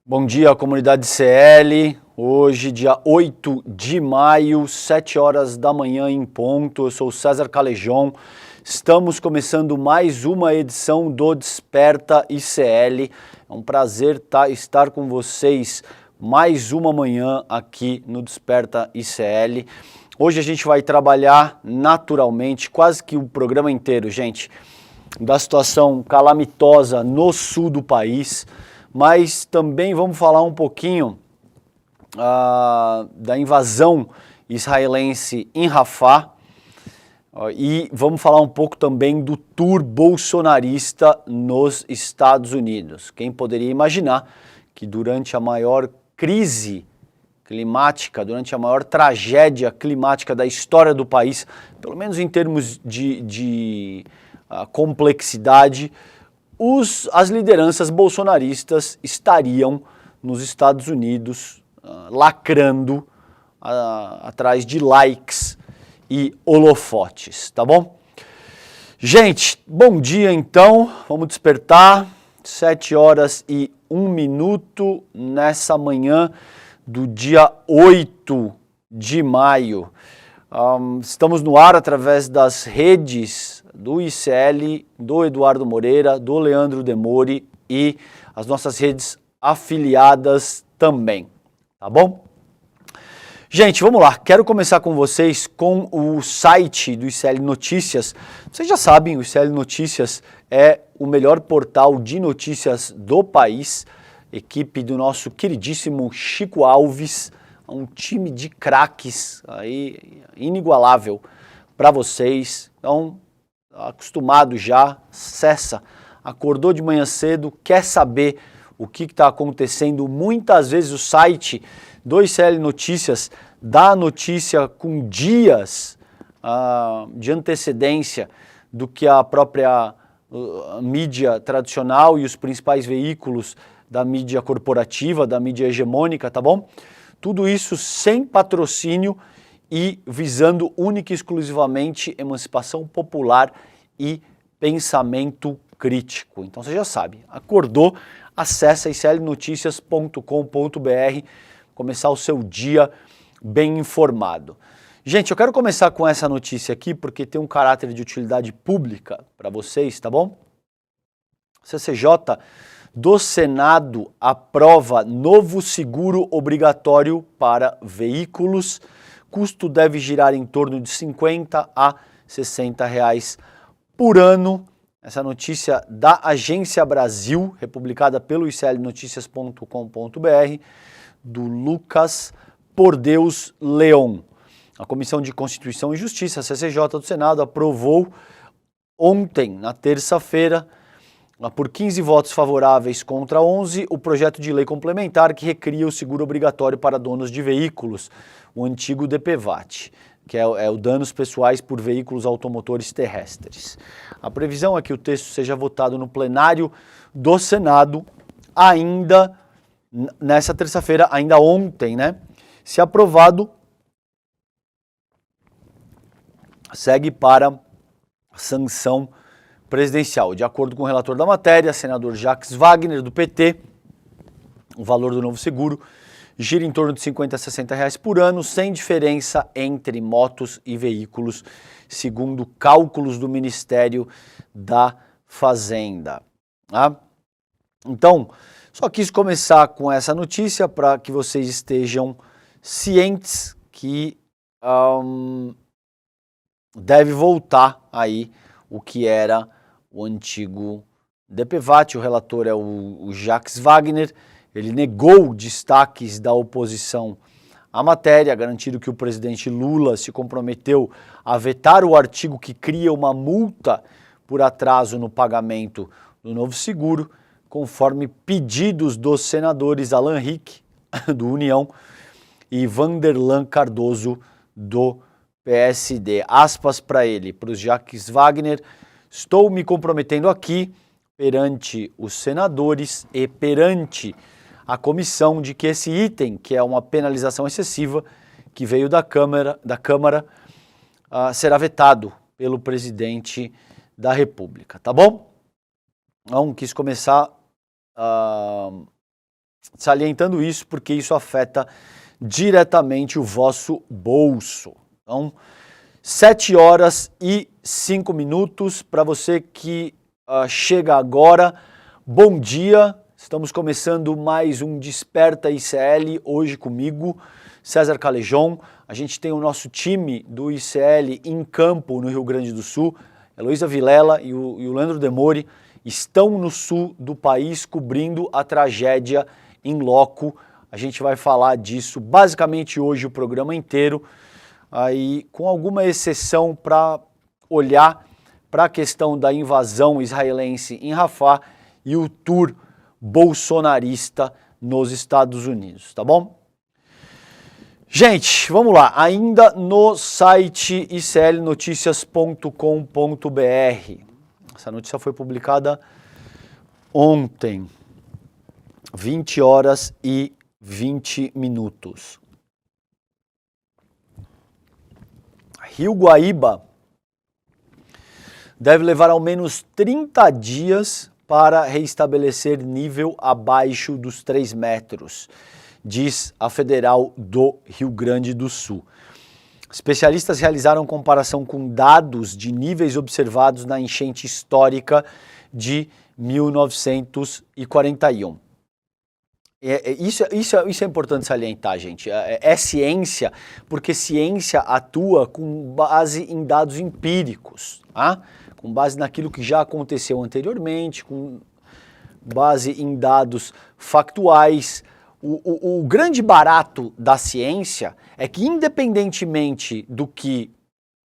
Bom dia, comunidade CL. Hoje, dia 8 de maio, 7 horas da manhã em ponto. Eu sou o César Calejon. Estamos começando mais uma edição do Desperta ICL. É um prazer estar com vocês mais uma manhã aqui no Desperta ICL. Hoje a gente vai trabalhar naturalmente, quase que o programa inteiro, gente, da situação calamitosa no sul do país, mas também vamos falar um pouquinho da invasão israelense em Rafah e vamos falar um pouco também do tour bolsonarista nos Estados Unidos. Quem poderia imaginar que durante a maior crise climática, durante a maior tragédia climática da história do país, pelo menos em termos de complexidade, as lideranças bolsonaristas estariam nos Estados Unidos lacrando atrás de likes e holofotes, tá bom? Gente, bom dia então, vamos despertar, 7 horas e 1 minuto nessa manhã do dia 8 de maio. Estamos no ar através das redes do ICL, do Eduardo Moreira, do Leandro Demori e as nossas redes afiliadas também, tá bom? Gente, vamos lá, quero começar com vocês com o site do ICL Notícias. Vocês já sabem, o ICL Notícias é o melhor portal de notícias do país, equipe do nosso queridíssimo Chico Alves, um time de craques aí inigualável para vocês. Então, acostumado já, acessa, acordou de manhã cedo, quer saber o que está acontecendo. Muitas vezes o site do ICL Notícias dá notícia com dias de antecedência do que a própria mídia tradicional e os principais veículos da mídia corporativa, da mídia hegemônica, tá bom? Tudo isso sem patrocínio e visando única e exclusivamente emancipação popular e pensamento crítico. Então você já sabe, acordou, acessa iclnoticias.com.br, começar o seu dia bem informado. Gente, eu quero começar com essa notícia aqui porque tem um caráter de utilidade pública para vocês, tá bom? CCJ do Senado aprova novo seguro obrigatório para veículos. Custo deve girar em torno de R$50 a R$60 por ano. Essa notícia da Agência Brasil, republicada pelo iclnoticias.com.br, do Lucas Por Deus Leon. A Comissão de Constituição e Justiça, a CCJ do Senado, aprovou ontem, na terça-feira, por 15 votos favoráveis contra 11, o projeto de lei complementar que recria o seguro obrigatório para donos de veículos, o antigo DPVAT, que é o danos pessoais por veículos automotores terrestres. A previsão é que o texto seja votado no plenário do Senado ainda nessa terça-feira, ainda ontem, né? Se aprovado, segue para sanção presidencial. De acordo com o relator da matéria, senador Jacques Wagner, do PT, o valor do novo seguro gira em torno de R$50 a R$60 por ano, sem diferença entre motos e veículos, segundo cálculos do Ministério da Fazenda. Tá? Então, só quis começar com essa notícia para que vocês estejam cientes que deve voltar aí o que era o antigo DPVAT. O relator é o Jacques Wagner. Ele negou destaques da oposição à matéria, garantindo que o presidente Lula se comprometeu a vetar o artigo que cria uma multa por atraso no pagamento do novo seguro, conforme pedidos dos senadores Alan Rick, do União, e Vanderlan Cardoso, do PSD. Aspas para ele, para o Jacques Wagner: estou me comprometendo aqui perante os senadores e perante a comissão de que esse item, que é uma penalização excessiva, que veio da Câmara, será vetado pelo presidente da República, tá bom? Então, quis começar Salientando isso porque isso afeta diretamente o vosso bolso. Então, 7 horas e 5 minutos para você que chega agora. Bom dia, estamos começando mais um Desperta ICL, hoje comigo, César Calejon. A gente tem o nosso time do ICL em campo no Rio Grande do Sul. Heloísa Vilela e o Leandro Demori estão no sul do país cobrindo a tragédia em loco. A gente vai falar disso basicamente hoje o programa inteiro, aí com alguma exceção para olhar para a questão da invasão israelense em Rafah e o tour bolsonarista nos Estados Unidos, tá bom? Gente, vamos lá, ainda no site iclnoticias.com.br. Essa notícia foi publicada ontem, 20 horas e 20 minutos. Rio Guaíba deve levar ao menos 30 dias para reestabelecer nível abaixo dos 3 metros, diz a Federal do Rio Grande do Sul. Especialistas realizaram comparação com dados de níveis observados na enchente histórica de 1941. Isso é importante salientar, gente. É ciência, porque ciência atua com base em dados empíricos, tá? Com base naquilo que já aconteceu anteriormente, com base em dados factuais. O grande barato da ciência é que, independentemente do que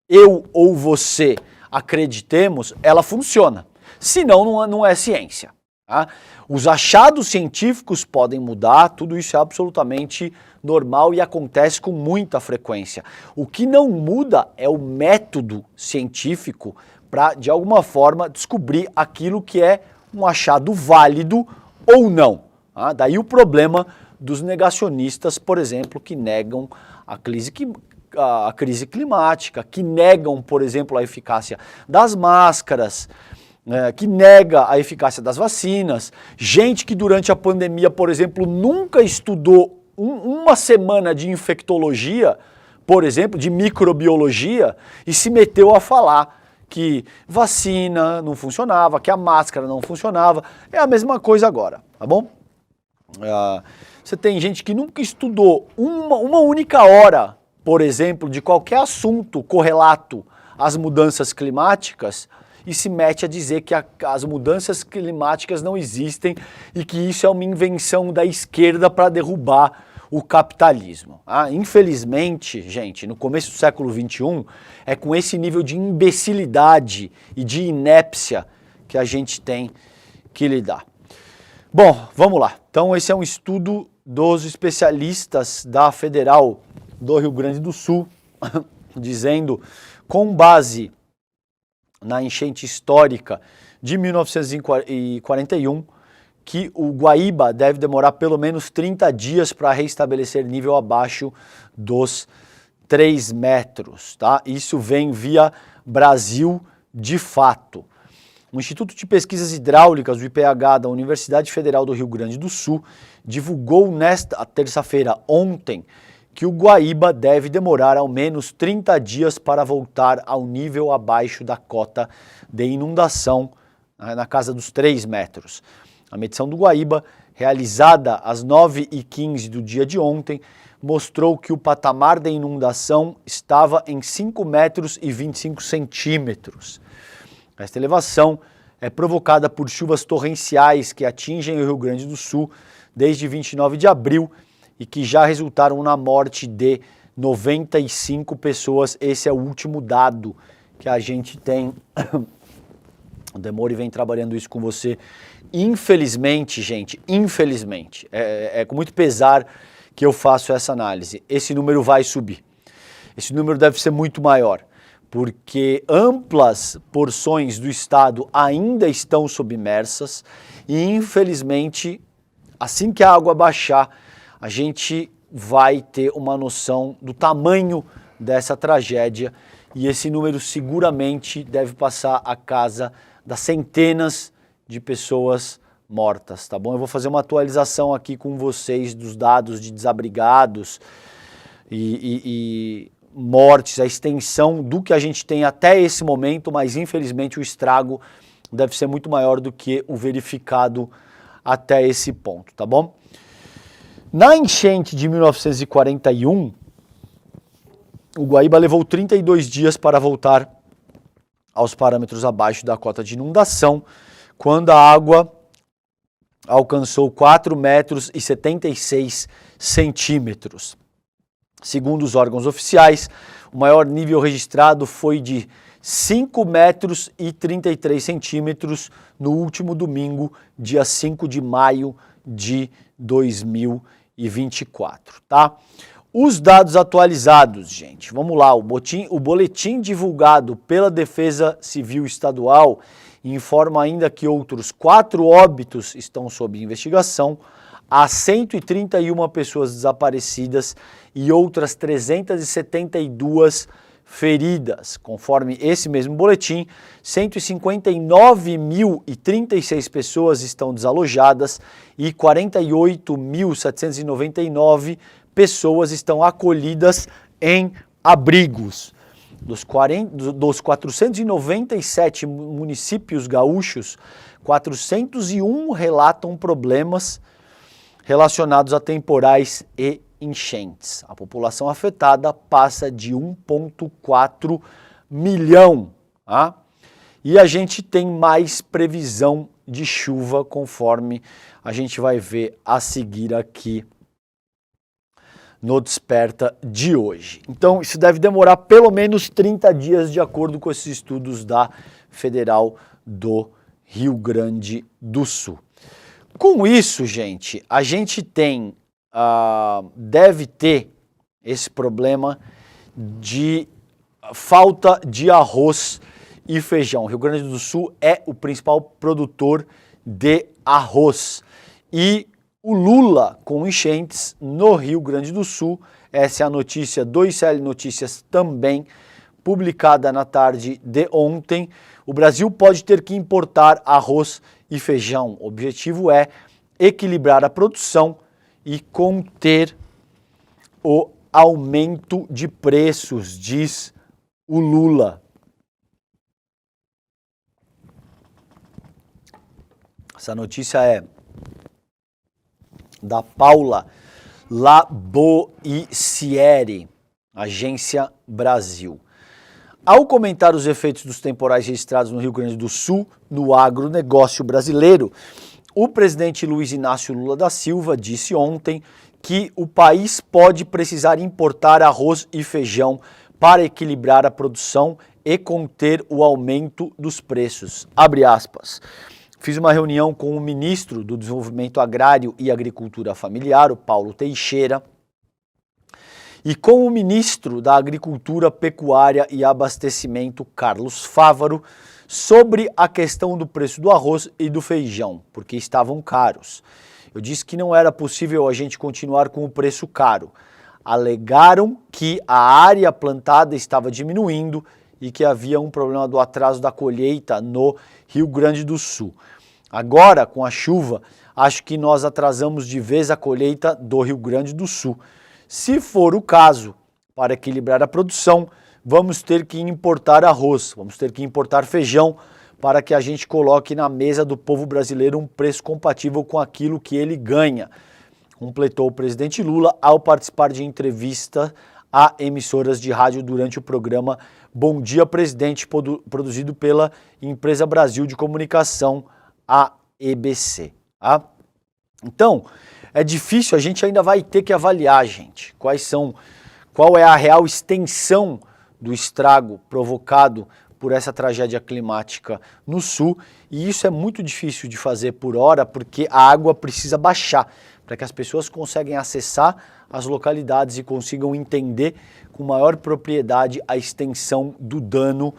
eu ou você acreditemos, ela funciona. Senão, não é ciência. Tá? Os achados científicos podem mudar, tudo isso é absolutamente normal e acontece com muita frequência. O que não muda é o método científico para, de alguma forma, descobrir aquilo que é um achado válido ou não. Tá? Daí o problema dos negacionistas, por exemplo, que negam a crise climática, que negam, por exemplo, a eficácia das máscaras, que nega a eficácia das vacinas, gente que durante a pandemia, por exemplo, nunca estudou uma semana de infectologia, por exemplo, de microbiologia, e se meteu a falar que vacina não funcionava, que a máscara não funcionava. É a mesma coisa agora, tá bom? Você tem gente que nunca estudou uma única hora, por exemplo, de qualquer assunto correlato às mudanças climáticas e se mete a dizer que as mudanças climáticas não existem e que isso é uma invenção da esquerda para derrubar o capitalismo. Infelizmente, gente, no começo do século XXI, é com esse nível de imbecilidade e de inépcia que a gente tem que lidar. Bom, vamos lá. Então esse é um estudo dos especialistas da Federal do Rio Grande do Sul, dizendo, com base na enchente histórica de 1941, que o Guaíba deve demorar pelo menos 30 dias para reestabelecer nível abaixo dos 3 metros. Tá? Isso vem via Brasil de Fato. O Instituto de Pesquisas Hidráulicas, do IPH, da Universidade Federal do Rio Grande do Sul, divulgou nesta terça-feira, ontem, que o Guaíba deve demorar ao menos 30 dias para voltar ao nível abaixo da cota de inundação, na casa dos 3 metros. A medição do Guaíba, realizada às 9h15 do dia de ontem, mostrou que o patamar de inundação estava em 5 metros e 25 centímetros. Esta elevação é provocada por chuvas torrenciais que atingem o Rio Grande do Sul desde 29 de abril e que já resultaram na morte de 95 pessoas. Esse é o último dado que a gente tem. O Demori vem trabalhando isso com você. Infelizmente, gente, infelizmente, é com muito pesar que eu faço essa análise. Esse número vai subir. Esse número deve ser muito maior, porque amplas porções do estado ainda estão submersas e, infelizmente, assim que a água baixar, a gente vai ter uma noção do tamanho dessa tragédia e esse número seguramente deve passar a casa das centenas de pessoas mortas, tá bom? Eu vou fazer uma atualização aqui com vocês dos dados de desabrigados e mortes, a extensão do que a gente tem até esse momento, mas infelizmente o estrago deve ser muito maior do que o verificado até esse ponto, tá bom? Na enchente de 1941, o Guaíba levou 32 dias para voltar aos parâmetros abaixo da cota de inundação, quando a água alcançou 4 metros e 76 centímetros. Segundo os órgãos oficiais, o maior nível registrado foi de 5 metros e 33 centímetros no último domingo, dia 5 de maio de 2024, tá? Os dados atualizados, gente, vamos lá, o boletim divulgado pela Defesa Civil Estadual informa ainda que outros 4 óbitos estão sob investigação, há 131 pessoas desaparecidas e outras 372 feridas. Conforme esse mesmo boletim, 159.036 pessoas estão desalojadas e 48.799 pessoas estão acolhidas em abrigos. Dos 497 municípios gaúchos, 401 relatam problemas relacionados a temporais e enchentes. A população afetada passa de 1,4 milhão. Tá? E a gente tem mais previsão de chuva, conforme a gente vai ver a seguir aqui no Desperta de hoje. Então, isso deve demorar pelo menos 30 dias, de acordo com esses estudos da Federal do Rio Grande do Sul. Com isso, gente, a gente tem, deve ter esse problema de falta de arroz e feijão. O Rio Grande do Sul é o principal produtor de arroz. E o Lula com enchentes no Rio Grande do Sul, essa é a notícia do ICL Notícias também, publicada na tarde de ontem. O Brasil pode ter que importar arroz e feijão. O objetivo é equilibrar a produção e conter o aumento de preços, diz o Lula. Essa notícia é da Paula Laboicieri, Agência Brasil. Ao comentar os efeitos dos temporais registrados no Rio Grande do Sul no agronegócio brasileiro, o presidente Luiz Inácio Lula da Silva disse ontem que o país pode precisar importar arroz e feijão para equilibrar a produção e conter o aumento dos preços. Abre aspas. Fiz uma reunião com o ministro do Desenvolvimento Agrário e Agricultura Familiar, o Paulo Teixeira, e com o ministro da Agricultura, Pecuária e Abastecimento, Carlos Fávaro, sobre a questão do preço do arroz e do feijão, porque estavam caros. Eu disse que não era possível a gente continuar com o preço caro. Alegaram que a área plantada estava diminuindo e que havia um problema do atraso da colheita no Rio Grande do Sul. Agora, com a chuva, acho que nós atrasamos de vez a colheita do Rio Grande do Sul. Se for o caso, para equilibrar a produção, vamos ter que importar arroz, vamos ter que importar feijão para que a gente coloque na mesa do povo brasileiro um preço compatível com aquilo que ele ganha, completou o presidente Lula ao participar de entrevista a emissoras de rádio durante o programa Bom Dia Presidente, produzido pela Empresa Brasil de Comunicação, a EBC. Tá? Então, é difícil, a gente ainda vai ter que avaliar, gente, qual é a real extensão do estrago provocado por essa tragédia climática no sul, e isso é muito difícil de fazer por hora, porque a água precisa baixar, para que as pessoas consigam acessar as localidades e consigam entender com maior propriedade a extensão do dano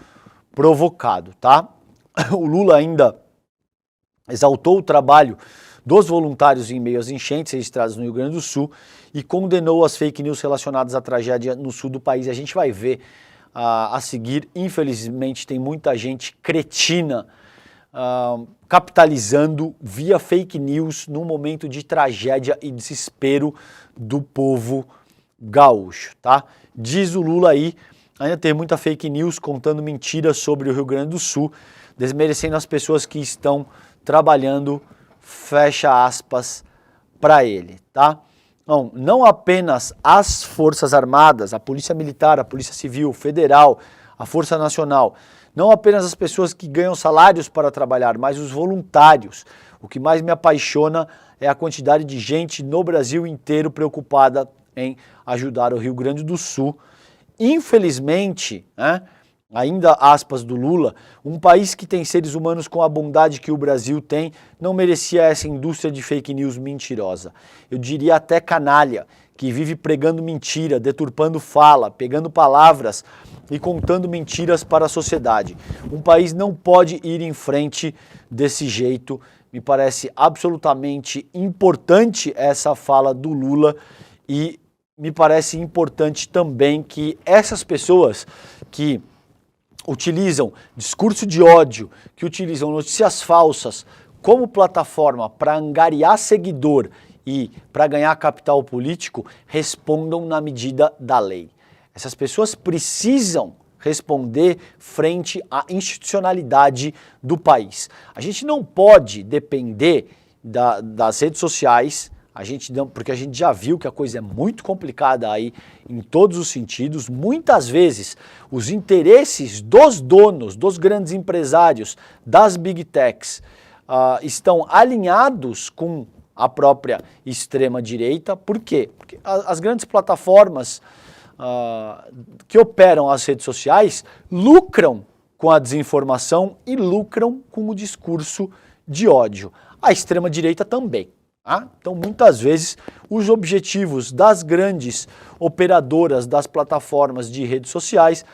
provocado, tá? O Lula ainda exaltou o trabalho dos voluntários em meio às enchentes registradas no Rio Grande do Sul e condenou as fake news relacionadas à tragédia no sul do país. A gente vai ver a seguir, infelizmente tem muita gente cretina capitalizando via fake news num momento de tragédia e desespero do povo gaúcho, tá? Diz o Lula aí, ainda tem muita fake news contando mentiras sobre o Rio Grande do Sul, desmerecendo as pessoas que estão trabalhando, fecha aspas, para ele, tá? Não apenas as Forças Armadas, a Polícia Militar, a Polícia Civil, Federal, a Força Nacional, não apenas as pessoas que ganham salários para trabalhar, mas os voluntários. O que mais me apaixona é a quantidade de gente no Brasil inteiro preocupada em ajudar o Rio Grande do Sul. Infelizmente, né, ainda aspas do Lula, um país que tem seres humanos com a bondade que o Brasil tem, não merecia essa indústria de fake news mentirosa. Eu diria até canalha, que vive pregando mentira, deturpando fala, pegando palavras e contando mentiras para a sociedade. Um país não pode ir em frente desse jeito. Me parece absolutamente importante essa fala do Lula e me parece importante também que essas pessoas que utilizam discurso de ódio, que utilizam notícias falsas como plataforma para angariar seguidor e para ganhar capital político, respondam na medida da lei. Essas pessoas precisam responder frente à institucionalidade do país. A gente não pode depender das redes sociais, porque a gente já viu que a coisa é muito complicada aí em todos os sentidos. Muitas vezes os interesses dos donos, dos grandes empresários, das big techs, estão alinhados com a própria extrema-direita. Por quê? Porque as grandes plataformas que operam as redes sociais lucram com a desinformação e lucram com o discurso de ódio. A extrema-direita também. Então, muitas vezes, os objetivos das grandes operadoras das plataformas de redes sociais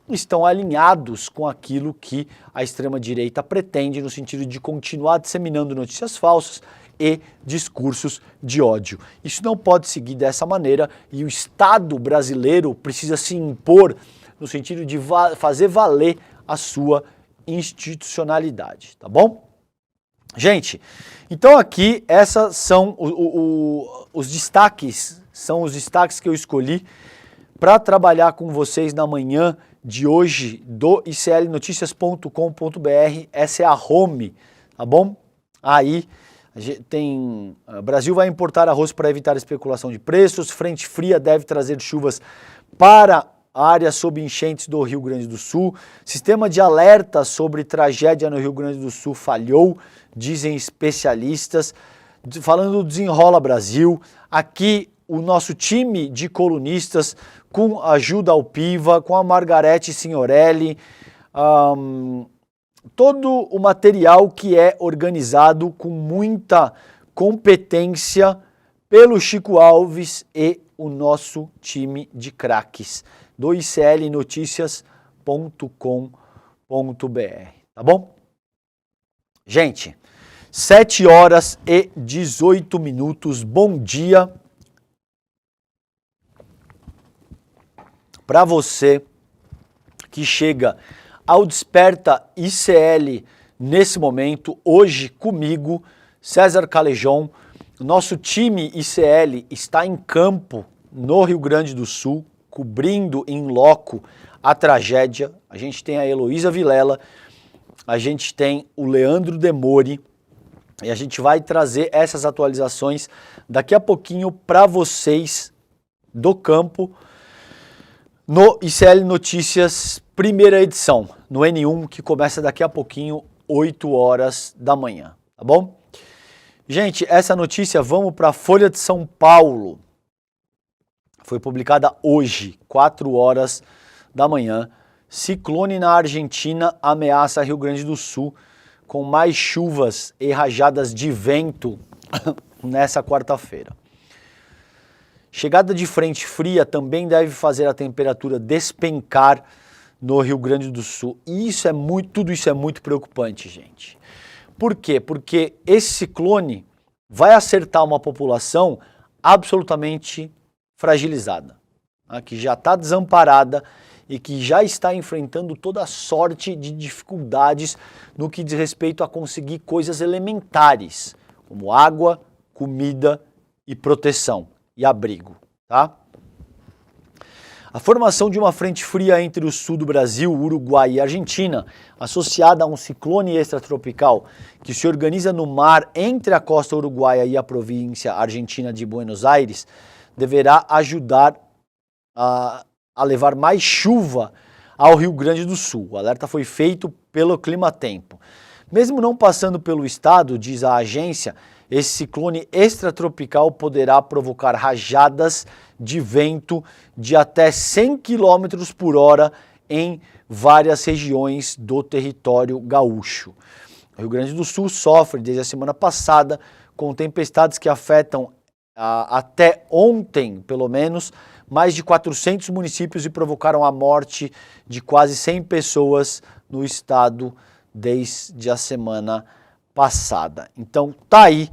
estão alinhados com aquilo que a extrema-direita pretende, no sentido de continuar disseminando notícias falsas e discursos de ódio. Isso não pode seguir dessa maneira e o Estado brasileiro precisa se impor no sentido de fazer valer a sua institucionalidade, tá bom? Gente, então aqui essas são os destaques, que eu escolhi para trabalhar com vocês na manhã de hoje do iclnoticias.com.br. Essa é a home, tá bom? Aí Brasil vai importar arroz para evitar especulação de preços, frente fria deve trazer chuvas para áreas sob enchentes do Rio Grande do Sul, sistema de alerta sobre tragédia no Rio Grande do Sul falhou, dizem especialistas. Falando do Desenrola Brasil, aqui o nosso time de colunistas, com a ajuda ao Piva, com a Margarete Signorelli, todo o material que é organizado com muita competência pelo Chico Alves e o nosso time de craques do iclnoticias.com.br, tá bom? Gente, 7h18, bom dia para você que chega ao Desperta ICL nesse momento, hoje comigo, César Calejon. Nosso time ICL está em campo no Rio Grande do Sul, cobrindo em loco a tragédia. A gente tem a Heloísa Vilela, a gente tem o Leandro Demori e a gente vai trazer essas atualizações daqui a pouquinho para vocês do campo no ICL Notícias, primeira edição, no N1, que começa daqui a pouquinho, 8 horas da manhã, tá bom? Gente, essa notícia, vamos para a Folha de São Paulo. Foi publicada hoje, 4 horas da manhã. Ciclone na Argentina ameaça Rio Grande do Sul com mais chuvas e rajadas de vento nessa quarta-feira. Chegada de frente fria também deve fazer a temperatura despencar no Rio Grande do Sul. E tudo isso é muito preocupante, gente. Por quê? Porque esse ciclone vai acertar uma população absolutamente fragilizada, que já está desamparada e que já está enfrentando toda sorte de dificuldades no que diz respeito a conseguir coisas elementares, como água, comida e proteção e abrigo, tá? A formação de uma frente fria entre o sul do Brasil, Uruguai e Argentina, associada a um ciclone extratropical que se organiza no mar entre a costa uruguaia e a província argentina de Buenos Aires, deverá ajudar a levar mais chuva ao Rio Grande do Sul. O alerta foi feito pelo Climatempo. Mesmo não passando pelo estado, diz a agência, esse ciclone extratropical poderá provocar rajadas de vento de até 100 km por hora em várias regiões do território gaúcho. O Rio Grande do Sul sofre desde a semana passada com tempestades que afetam até ontem, pelo menos, mais de 400 municípios e provocaram a morte de quase 100 pessoas no estado desde a semana passada. Então tá aí,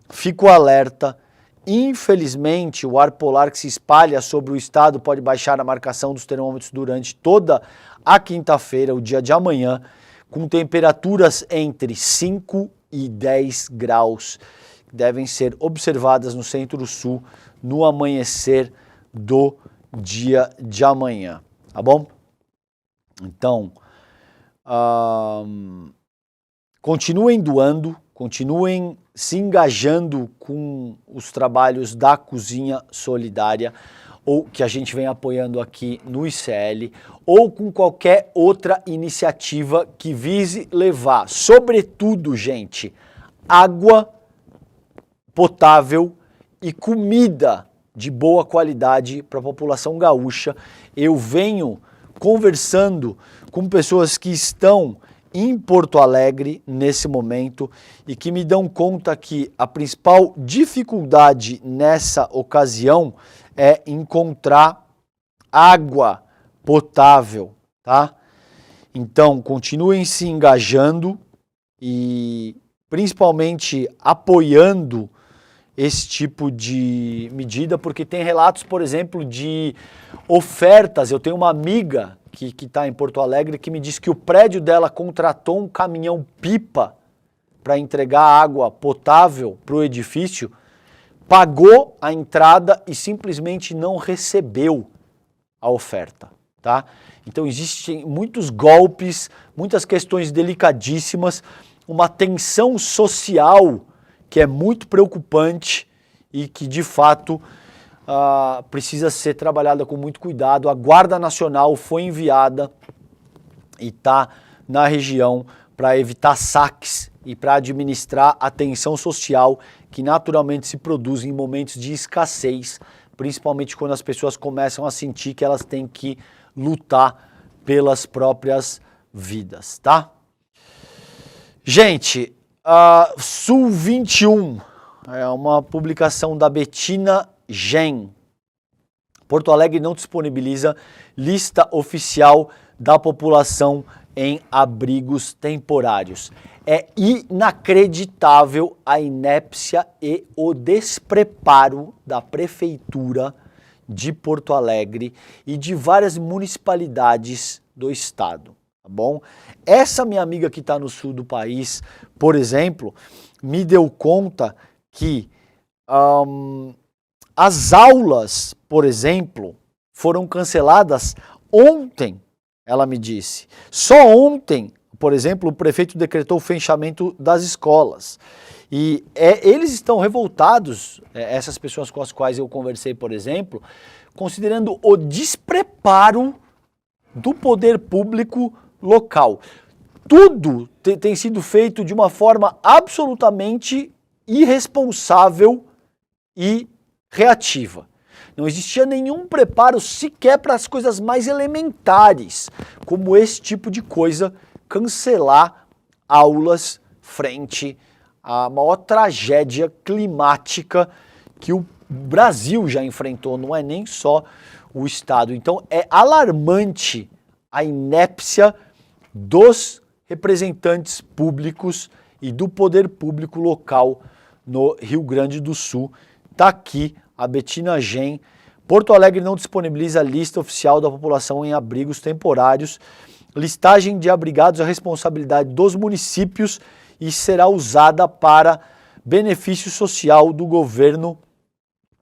fica o alerta. Infelizmente, o ar polar que se espalha sobre o estado pode baixar a marcação dos termômetros durante toda a quinta-feira, o dia de amanhã, com temperaturas entre 5 e 10 graus, que devem ser observadas no centro-sul no amanhecer do dia de amanhã, tá bom? Então, continuem doando, continuem se engajando com os trabalhos da Cozinha Solidária, ou que a gente vem apoiando aqui no ICL, ou com qualquer outra iniciativa que vise levar, sobretudo, gente, água potável e comida de boa qualidade para a população gaúcha. Eu venho conversando com pessoas que estão em Porto Alegre nesse momento e que me dão conta que a principal dificuldade nessa ocasião é encontrar água potável, tá? Então, continuem se engajando e principalmente apoiando esse tipo de medida, porque tem relatos, por exemplo, de ofertas. Eu tenho uma amiga que está em Porto Alegre que me disse que o prédio dela contratou um caminhão-pipa para entregar água potável para o edifício, pagou a entrada e simplesmente não recebeu a oferta, tá? Então existem muitos golpes, muitas questões delicadíssimas, uma tensão social que é muito preocupante e que de fato precisa ser trabalhada com muito cuidado. A Guarda Nacional foi enviada e está na região para evitar saques e para administrar a tensão social que naturalmente se produz em momentos de escassez, principalmente quando as pessoas começam a sentir que elas têm que lutar pelas próprias vidas, tá? Gente, Sul 21 é uma publicação da Bettina Gen. Porto Alegre não disponibiliza lista oficial da população em abrigos temporários. É inacreditável a inépcia e o despreparo da Prefeitura de Porto Alegre e de várias municipalidades do estado, tá bom? Essa minha amiga que está no sul do país, por exemplo, me deu conta que as aulas, por exemplo, foram canceladas ontem, ela me disse. Só ontem, por exemplo, o prefeito decretou o fechamento das escolas. E eles estão revoltados, essas pessoas com as quais eu conversei, por exemplo, considerando o despreparo do poder público local. Tudo tem sido feito de uma forma absolutamente irresponsável e reativa. Não existia nenhum preparo sequer para as coisas mais elementares, como esse tipo de coisa, cancelar aulas frente à maior tragédia climática que o Brasil já enfrentou, não é nem só o estado. Então é alarmante a inépcia dos representantes públicos e do poder público local no Rio Grande do Sul. Está aqui a Bettina Gen. Porto Alegre não disponibiliza a lista oficial da população em abrigos temporários. Listagem de abrigados é responsabilidade dos municípios e será usada para benefício social do governo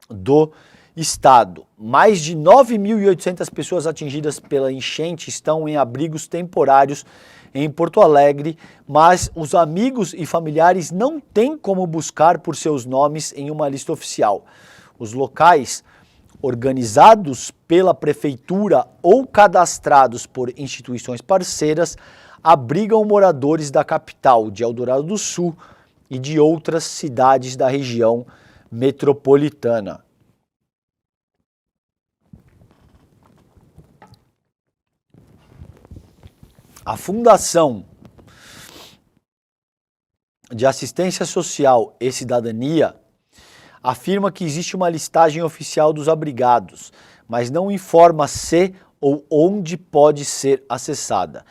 do estado. Mais de 9.800 pessoas atingidas pela enchente estão em abrigos temporários em Porto Alegre, mas os amigos e familiares não têm como buscar por seus nomes em uma lista oficial. Os locais organizados pela prefeitura ou cadastrados por instituições parceiras abrigam moradores da capital, de Eldorado do Sul e de outras cidades da região metropolitana. A Fundação de Assistência Social e Cidadania afirma que existe uma listagem oficial dos abrigados, mas não informa se ou onde pode ser acessada.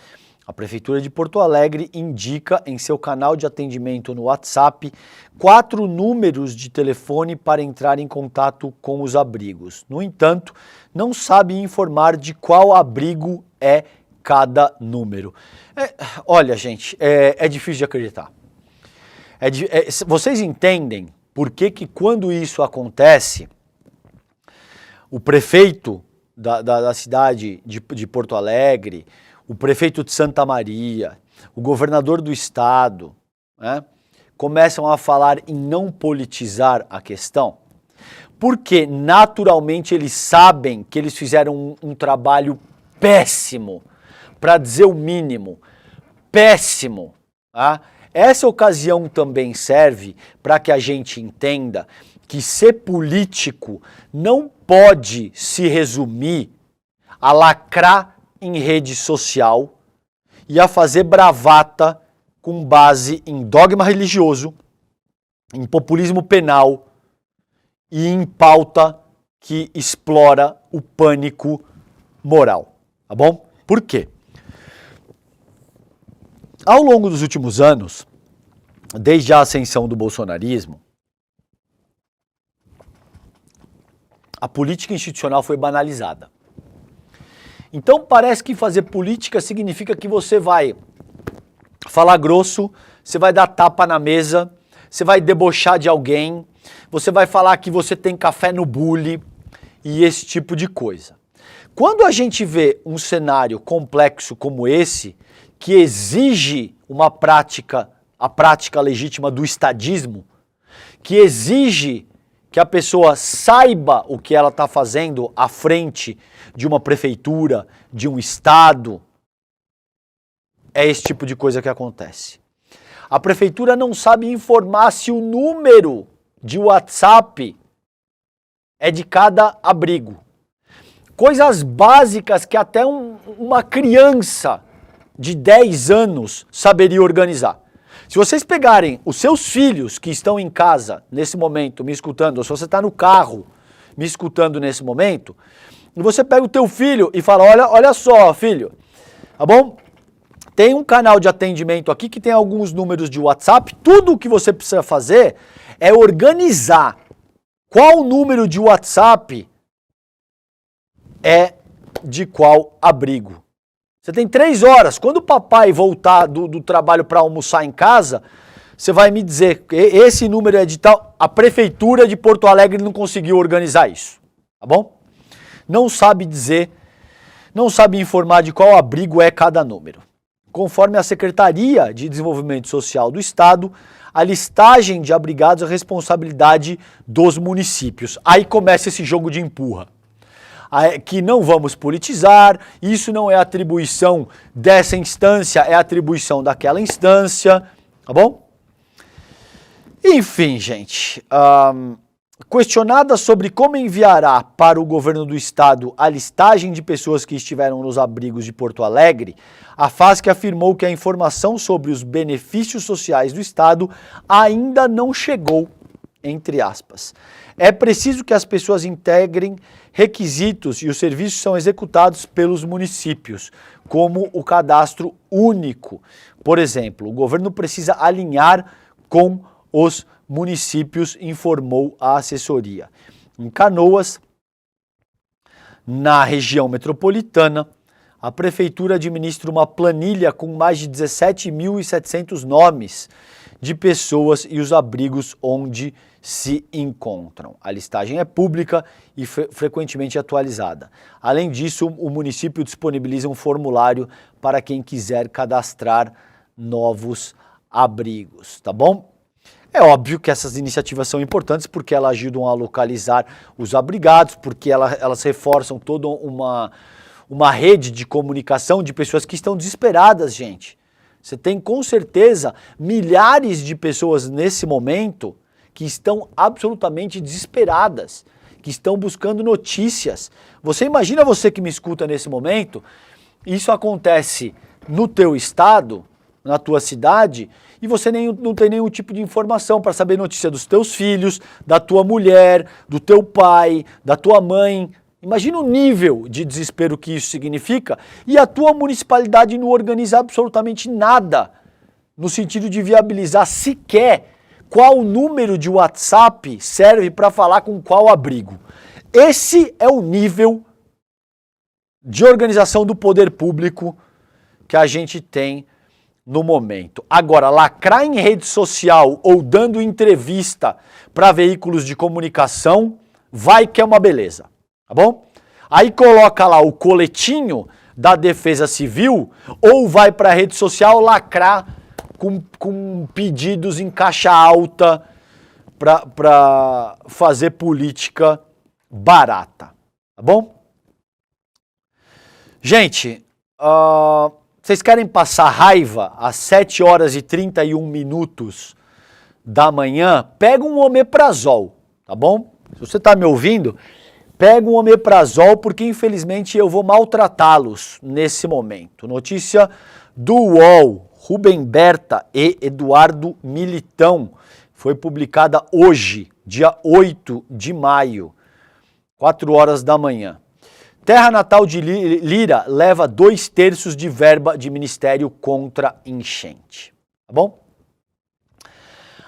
A Prefeitura de Porto Alegre indica em seu canal de atendimento no WhatsApp 4 números de telefone para entrar em contato com os abrigos. No entanto, não sabe informar de qual abrigo é cada número. Olha, gente, é difícil de acreditar. Vocês entendem por que quando isso acontece, o prefeito da cidade de Porto Alegre, o prefeito de Santa Maria, o governador do estado, né, começam a falar em não politizar a questão? Porque naturalmente eles sabem que eles fizeram um trabalho péssimo, para dizer o mínimo, péssimo. Tá? Essa ocasião também serve para que a gente entenda que ser político não pode se resumir a lacrar em rede social e a fazer bravata com base em dogma religioso, em populismo penal e em pauta que explora o pânico moral. Tá bom? Por quê? Ao longo dos últimos anos, desde a ascensão do bolsonarismo, a política institucional foi banalizada. Então parece que fazer política significa que você vai falar grosso, você vai dar tapa na mesa, você vai debochar de alguém, você vai falar que você tem café no bule e esse tipo de coisa. Quando a gente vê um cenário complexo como esse, que exige a prática legítima do estadismo, que exige que a pessoa saiba o que ela está fazendo à frente de uma prefeitura, de um estado, é esse tipo de coisa que acontece. A prefeitura não sabe informar se o número de WhatsApp é de cada abrigo. Coisas básicas que até uma criança de 10 anos saberia organizar. Se vocês pegarem os seus filhos que estão em casa nesse momento me escutando, ou se você está no carro me escutando nesse momento, e você pega o teu filho e fala, olha só, filho, tá bom? Tem um canal de atendimento aqui que tem alguns números de WhatsApp, tudo o que você precisa fazer é organizar qual número de WhatsApp é de qual abrigo. Você tem 3 horas. Quando o papai voltar do trabalho para almoçar em casa, você vai me dizer que esse número é de tal. A prefeitura de Porto Alegre não conseguiu organizar isso, tá bom? Não sabe dizer, não sabe informar de qual abrigo é cada número. Conforme a Secretaria de Desenvolvimento Social do Estado, a listagem de abrigados é responsabilidade dos municípios. Aí começa esse jogo de empurra. Que não vamos politizar, isso não é atribuição dessa instância, é atribuição daquela instância, tá bom? Enfim, gente, questionada sobre como enviará para o governo do estado a listagem de pessoas que estiveram nos abrigos de Porto Alegre, a FASC afirmou que a informação sobre os benefícios sociais do estado ainda não chegou, entre aspas. É preciso que as pessoas integrem requisitos e os serviços são executados pelos municípios, como o cadastro único. Por exemplo, o governo precisa alinhar com os municípios, informou a assessoria. Em Canoas, Na região metropolitana, a Prefeitura administra uma planilha com mais de 17.700 nomes de pessoas e os abrigos onde se encontram. A listagem é pública e frequentemente atualizada. Além disso, o município disponibiliza um formulário para quem quiser cadastrar novos abrigos, tá bom? É óbvio que essas iniciativas são importantes porque elas ajudam a localizar os abrigados, porque elas reforçam toda uma rede de comunicação de pessoas que estão desesperadas, gente. Você tem com certeza milhares de pessoas nesse momento que estão absolutamente desesperadas, que estão buscando notícias. Você imagina, você que me escuta nesse momento, isso acontece no teu estado, na tua cidade, e você não tem nenhum tipo de informação para saber notícia dos teus filhos, da tua mulher, do teu pai, da tua mãe. Imagina o nível de desespero que isso significa e a tua municipalidade não organiza absolutamente nada no sentido de viabilizar sequer qual número de WhatsApp serve para falar com qual abrigo. Esse é o nível de organização do poder público que a gente tem no momento. Agora, lacrar em rede social ou dando entrevista para veículos de comunicação, vai que é uma beleza, tá bom? Aí coloca lá o coletinho da Defesa Civil ou vai para a rede social lacrar com pedidos em caixa alta para fazer política barata, tá bom? Gente, vocês querem passar raiva às 7 horas e 31 minutos da manhã? Pega um omeprazol, tá bom? Se você está me ouvindo, pega um omeprazol porque infelizmente eu vou maltratá-los nesse momento. Notícia do UOL, Rubem Berta e Eduardo Militão, foi publicada hoje, dia 8 de maio, 4 horas da manhã. Terra natal de Lira leva 2/3 de verba de ministério contra enchente. Tá bom?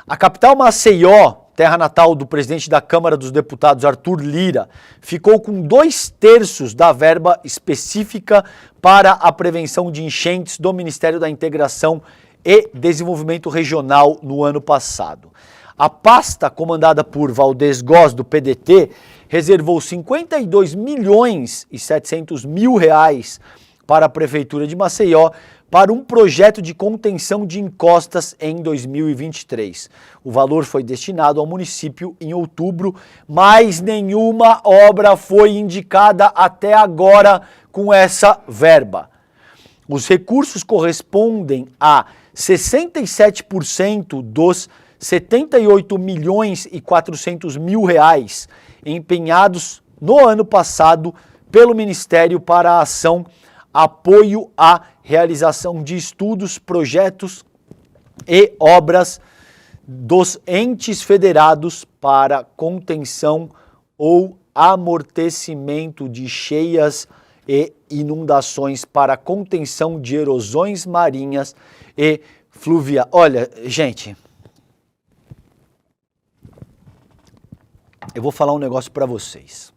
A capital Maceió, terra natal do presidente da Câmara dos Deputados, Arthur Lira, ficou com 2/3 da verba específica para a prevenção de enchentes do Ministério da Integração e Desenvolvimento Regional no ano passado. A pasta, comandada por Valdez Góes, do PDT, reservou 52.700.000 reais para a Prefeitura de Maceió para um projeto de contenção de encostas em 2023. O valor foi destinado ao município em outubro, mas nenhuma obra foi indicada até agora com essa verba. Os recursos correspondem a 67% dos 78.400.000 reais empenhados no ano passado pelo Ministério para a ação apoio à realização de estudos, projetos e obras dos entes federados para contenção ou amortecimento de cheias e inundações, para contenção de erosões marinhas e fluviais. Olha, gente, eu vou falar um negócio para vocês.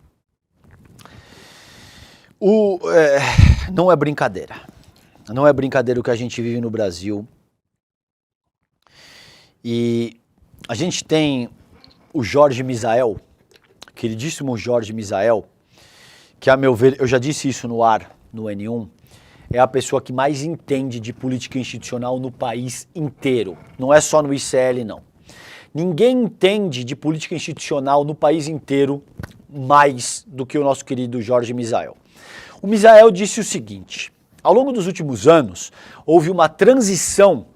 Não é brincadeira. Não é brincadeira o que a gente vive no Brasil. E a gente tem o Jorge Misael, queridíssimo Jorge Misael, que, a meu ver, eu já disse isso no ar, no N1, é a pessoa que mais entende de política institucional no país inteiro. Não é só no ICL, não. Ninguém entende de política institucional no país inteiro mais do que o nosso querido Jorge Misael. O Misael disse o seguinte: ao longo dos últimos anos, houve uma transição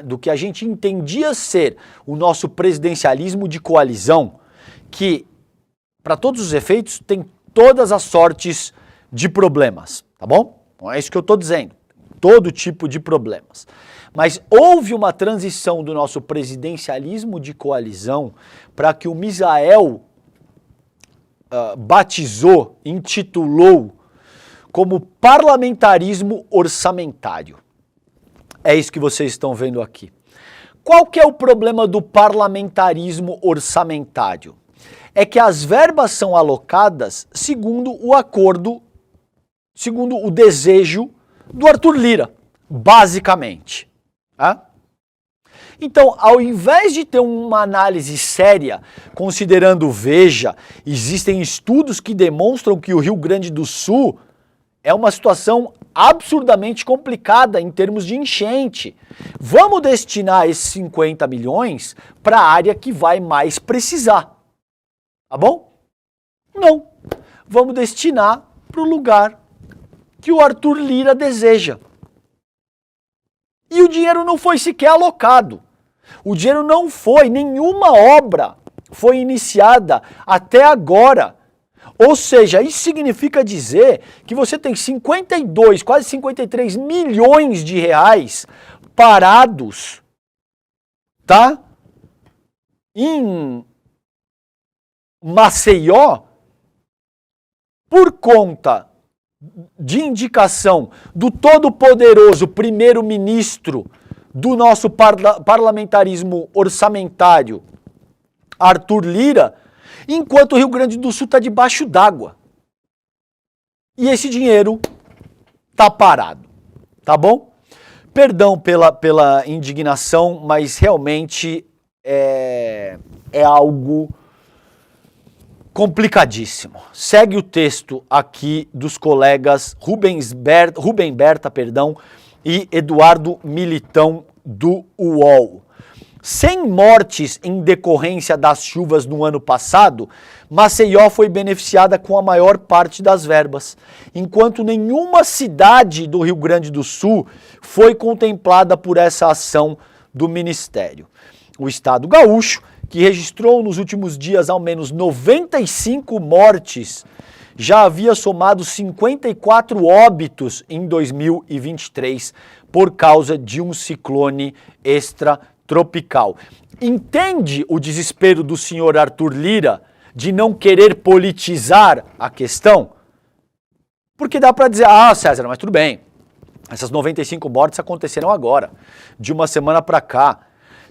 do que a gente entendia ser o nosso presidencialismo de coalizão, que, para todos os efeitos, tem todas as sortes de problemas, tá bom? Não é isso que eu estou dizendo, todo tipo de problemas. Mas houve uma transição do nosso presidencialismo de coalizão para que o Misael batizou, intitulou como parlamentarismo orçamentário. É isso que vocês estão vendo aqui. Qual que é o problema do parlamentarismo orçamentário? é que as verbas são alocadas segundo o acordo, segundo o desejo do Arthur Lira, basicamente. Tá? Então, ao invés de ter uma análise séria, considerando, veja, existem estudos que demonstram que o Rio Grande do Sul é uma situação absurdamente complicada em termos de enchente. Vamos destinar esses 50 milhões para a área que vai mais precisar. Tá bom? Não. Vamos destinar para o lugar que o Arthur Lira deseja. E o dinheiro não foi sequer alocado. O dinheiro não foi, nenhuma obra foi iniciada até agora. Ou seja, isso significa dizer que você tem 52, quase 53 milhões de reais parados, tá? Em Maceió, por conta de indicação do todo-poderoso primeiro-ministro do nosso parlamentarismo orçamentário, Arthur Lira, enquanto o Rio Grande do Sul está debaixo d'água. E esse dinheiro tá parado, tá bom? Perdão pela indignação, mas realmente é algo complicadíssimo. Segue o texto aqui dos colegas Rubem Berta, e Eduardo Militão do UOL. Sem mortes em decorrência das chuvas no ano passado, Maceió foi beneficiada com a maior parte das verbas, enquanto nenhuma cidade do Rio Grande do Sul foi contemplada por essa ação do Ministério. O Estado gaúcho, que registrou nos últimos dias ao menos 95 mortes, já havia somado 54 óbitos em 2023 por causa de um ciclone extratropical. Entende o desespero do senhor Arthur Lira de não querer politizar a questão? Porque dá para dizer, César, mas tudo bem, essas 95 mortes aconteceram agora, de uma semana para cá.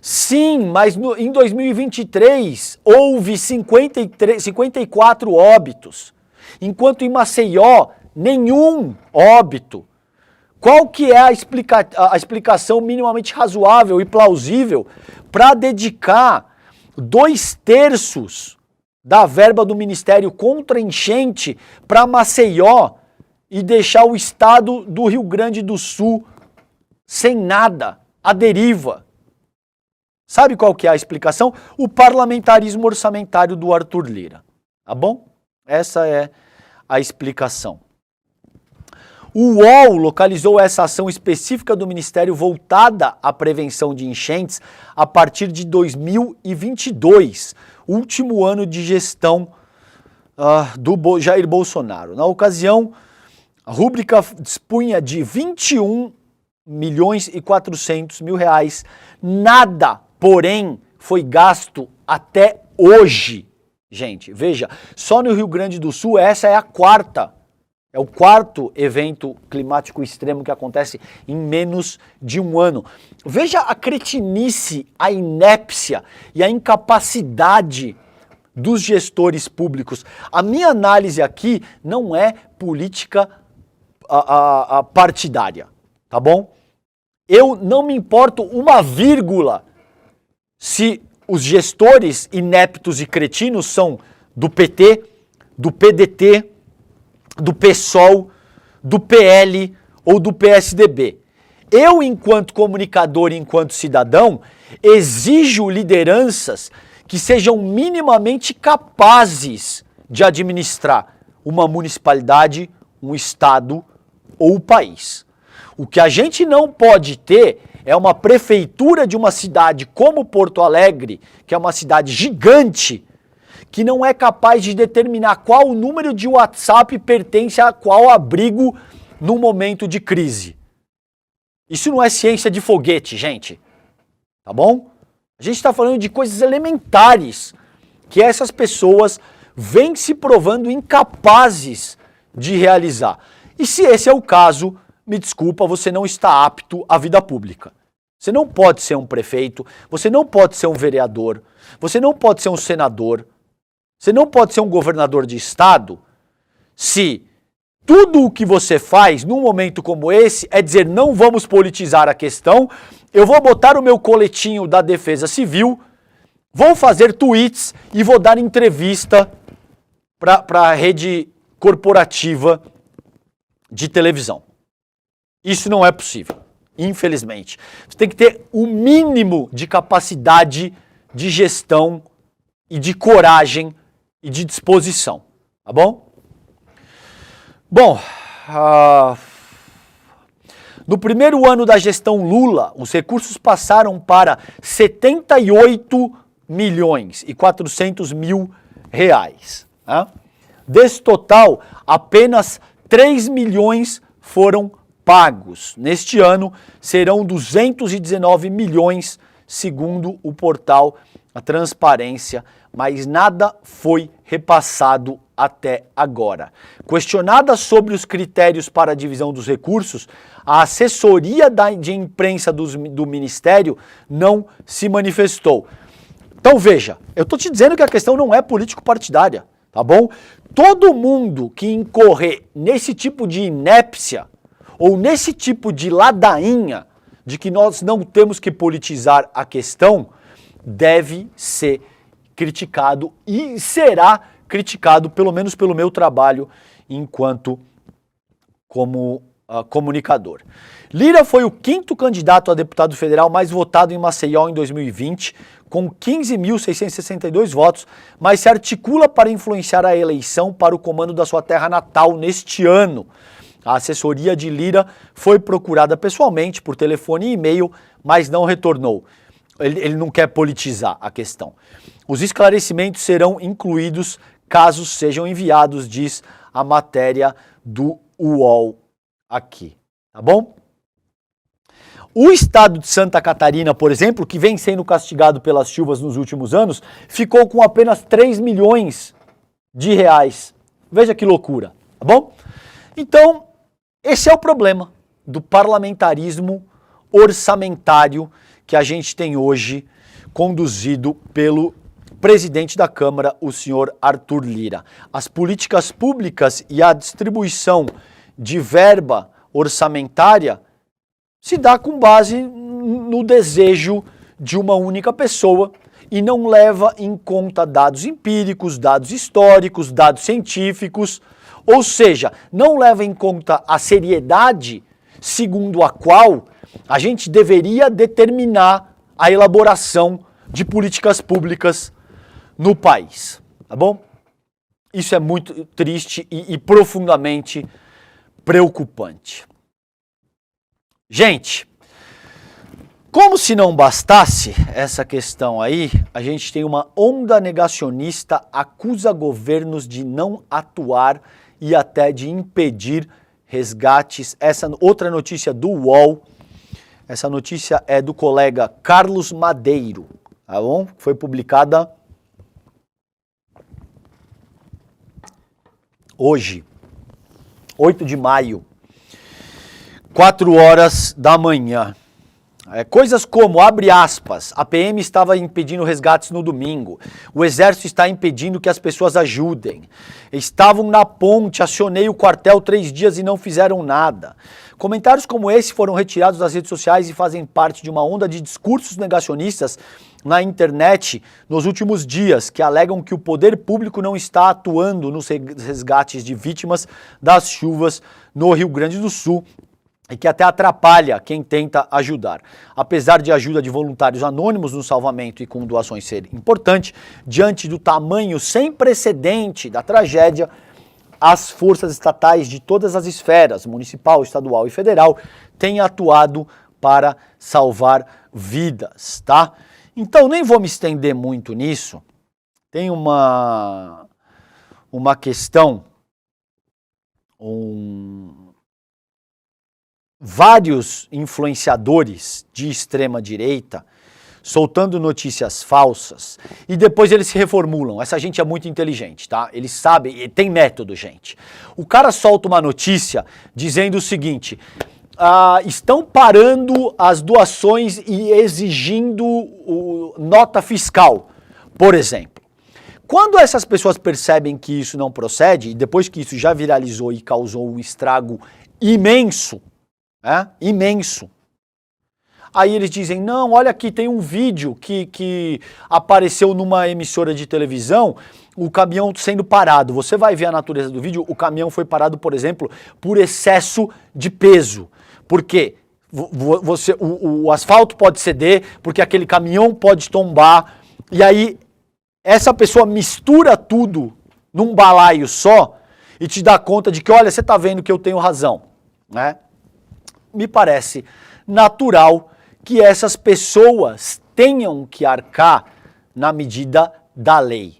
Sim, mas em 2023 houve 54 óbitos, enquanto em Maceió nenhum óbito. Qual que é a explicação minimamente razoável e plausível para dedicar 2/3 da verba do Ministério contra enchente para Maceió e deixar o estado do Rio Grande do Sul sem nada, à deriva? Sabe qual que é a explicação? O parlamentarismo orçamentário do Arthur Lira, tá bom? Essa é a explicação. O UOL localizou essa ação específica do Ministério voltada à prevenção de enchentes a partir de 2022, último ano de gestão do Jair Bolsonaro. Na ocasião, a rúbrica dispunha de 21.400.000 reais. Nada, porém, foi gasto até hoje. Gente, veja, só no Rio Grande do Sul essa é o quarto evento climático extremo que acontece em menos de um ano. Veja a cretinice, a inépcia e a incapacidade dos gestores públicos. A minha análise aqui não é política partidária, tá bom? Eu não me importo uma vírgula se os gestores ineptos e cretinos são do PT, do PDT, do PSOL, do PL ou do PSDB. Eu, enquanto comunicador e enquanto cidadão, exijo lideranças que sejam minimamente capazes de administrar uma municipalidade, um estado ou o país. O que a gente não pode ter é uma prefeitura de uma cidade como Porto Alegre, que é uma cidade gigante, que não é capaz de determinar qual o número de WhatsApp pertence a qual abrigo no momento de crise. Isso não é ciência de foguete, gente. Tá bom? A gente está falando de coisas elementares que essas pessoas vêm se provando incapazes de realizar. E se esse é o caso, me desculpa, você não está apto à vida pública. Você não pode ser um prefeito, você não pode ser um vereador, você não pode ser um senador. Você não pode ser um governador de estado se tudo o que você faz num momento como esse é dizer não vamos politizar a questão, eu vou botar o meu coletinho da Defesa Civil, vou fazer tweets e vou dar entrevista para a rede corporativa de televisão. Isso não é possível, infelizmente. Você tem que ter o mínimo de capacidade de gestão e de coragem e de disposição, tá bom? Bom, no primeiro ano da gestão Lula, os recursos passaram para 78 milhões e 400 mil reais. Né? Desse total, apenas 3 milhões foram pagos. Neste ano, serão 219 milhões, segundo o portal A Transparência, mas nada foi repassado até agora. Questionada sobre os critérios para a divisão dos recursos, a assessoria de imprensa do Ministério não se manifestou. Então veja, eu estou te dizendo que a questão não é político-partidária, tá bom? Todo mundo que incorrer nesse tipo de inépcia ou nesse tipo de ladainha de que nós não temos que politizar a questão, deve ser criticado e será criticado, pelo menos pelo meu trabalho enquanto comunicador. Lira foi o 5º candidato a deputado federal mais votado em Maceió em 2020, com 15.662 votos, mas se articula para influenciar a eleição para o comando da sua terra natal neste ano. A assessoria de Lira foi procurada pessoalmente por telefone e e-mail, mas não retornou. Ele não quer politizar a questão. Os esclarecimentos serão incluídos caso sejam enviados, diz a matéria do UOL aqui, tá bom? O estado de Santa Catarina, por exemplo, que vem sendo castigado pelas chuvas nos últimos anos, ficou com apenas 3 milhões de reais. Veja que loucura, tá bom? Então, esse é o problema do parlamentarismo orçamentário que a gente tem hoje, conduzido pelo presidente da Câmara, o senhor Arthur Lira. As políticas públicas e a distribuição de verba orçamentária se dá com base no desejo de uma única pessoa e não leva em conta dados empíricos, dados históricos, dados científicos, ou seja, não leva em conta a seriedade segundo a qual a gente deveria determinar a elaboração de políticas públicas no país, tá bom? Isso é muito triste e profundamente preocupante. Gente, como se não bastasse essa questão aí, a gente tem uma onda negacionista acusa governos de não atuar e até de impedir resgates. Essa outra notícia do UOL, essa notícia é do colega Carlos Madeiro, tá bom? Foi publicada hoje, 8 de maio, 4 horas da manhã. Coisas como, abre aspas, a PM estava impedindo resgates no domingo, o Exército está impedindo que as pessoas ajudem, estavam na ponte, acionei o quartel 3 dias e não fizeram nada. Comentários como esse foram retirados das redes sociais e fazem parte de uma onda de discursos negacionistas na internet nos últimos dias, que alegam que o poder público não está atuando nos resgates de vítimas das chuvas no Rio Grande do Sul, e que até atrapalha quem tenta ajudar. Apesar de a ajuda de voluntários anônimos no salvamento e com doações ser importante, diante do tamanho sem precedente da tragédia, as forças estatais de todas as esferas, municipal, estadual e federal, têm atuado para salvar vidas, tá? Então, nem vou me estender muito nisso. Tem uma questão, vários influenciadores de extrema direita soltando notícias falsas e depois eles se reformulam. Essa gente é muito inteligente, tá? Eles sabem, tem método, gente. O cara solta uma notícia dizendo o seguinte: estão parando as doações e exigindo nota fiscal, por exemplo. quando essas pessoas percebem que isso não procede, e depois que isso já viralizou e causou um estrago imenso, imenso, aí eles dizem, não, olha aqui, tem um vídeo que apareceu numa emissora de televisão, o caminhão sendo parado. Você vai ver a natureza do vídeo, o caminhão foi parado, por exemplo, por excesso de peso. Por quê? O asfalto pode ceder, porque aquele caminhão pode tombar, e aí essa pessoa mistura tudo num balaio só e te dá conta de que, olha, você está vendo que eu tenho razão, né? Me parece natural que essas pessoas tenham que arcar na medida da lei.